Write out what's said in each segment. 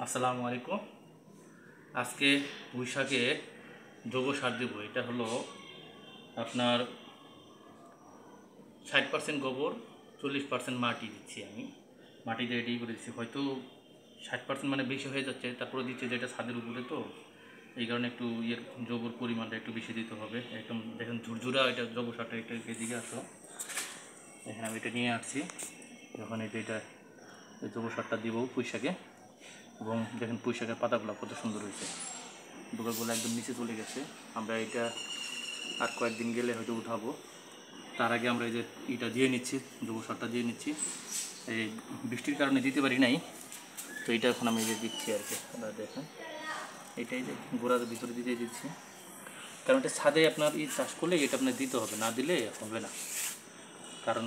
আসসালামু আলাইকুম। আজকে পুঁই শাকে জৈব সার দেব। এটা হলো আপনার 60% গোবর, 40% মাটি দিচ্ছি আমি। মাটিতে রেডি করে দিচ্ছি, হয়তো 60% মানে বেশি হয়ে যাচ্ছে, তারপরে দিচ্ছি যেটা ছাদের উপরে, তো এই কারণে একটু জৈবর পরিমাণটা একটু বেশি দিতে হবে। একদম দেখেন ঝুরঝুরা এটা জৈব সারটা, একটু এদিকে আসো। এখানে আমি এটা নিয়ে আসছি। যখন এটা এই জৈব সারটা দিব পুঁই শাকে, এবং দেখেন পুঁই শাকের পাতাগুলো কত সুন্দর হয়েছে, ডোকাগুলো একদম নিচে চলে গেছে। আমরা এটা আর কয়েকদিন গেলে হয়তো উঠাবো। তার আগে আমরা এই যে এটা দিয়ে নিচ্ছি, জৈব সারটা দিয়ে নিচ্ছি। এই বৃষ্টির কারণে দিতে পারি নাই, তো এটা এখন আমি যে দিচ্ছি আর কি। আপনারা দেখেন এটাই যে গোড়ার ভিতরে দিচ্ছি, কারণ এটা ছাদে আপনার চাষ করলে এটা আপনার দিতে হবে, না দিলে হবে না। কারণ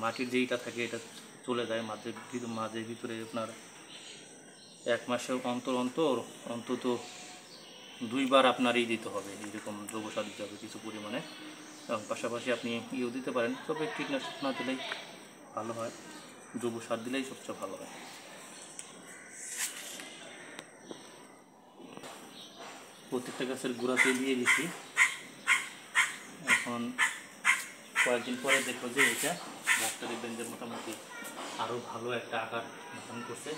মাটির যেইটা থাকে এটা চলে যায় মাঝের ভিতরে আপনার 1 মাসে অন্তর অন্তত 2বার আপনারই দিতে হবে, এরকম জৈব সার দিতে হবে কিছু পরিমাণে। এবং পাশাপাশি আপনি দিতে পারেন, তবে কীটনাশক না দিলেই ভালো হয়, জৈব সার দিলেই সবচেয়ে ভালো হয়। প্রত্যেকটা গাছের গোড়াতে দিয়ে দিচ্ছি। এখন কয়েকদিন পরে দেখবো যে এটা গাছটা দেখবেন যে মোটামুটি আরও ভালো একটা আকার ধারণ করছে,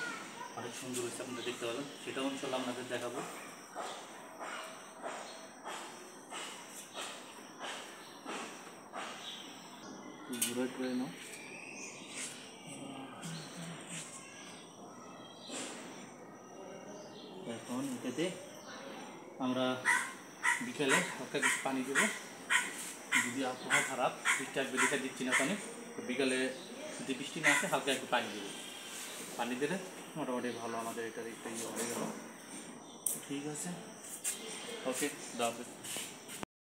অনেক সুন্দর হয়েছে, আপনারা দেখতে পাবেন। সেটাও ইনশাল্লাহ আপনাদের দেখাবো। গোড়ায় করে নাও। এখন এটাতে আমরা বিকেলে হালকা কিছু পানি দেবো। যদি আবহাওয়া খারাপ, ঠিকঠাক বেদিকা দিচ্ছি না পানি, তো বিকালে যদি বৃষ্টি না আসে হালকা একটু পানি দেবো। পানি দিলে মোটামুটি ভালো আমাদের এটা হয়ে গেল। ঠিক আছে, ওকে, দাও।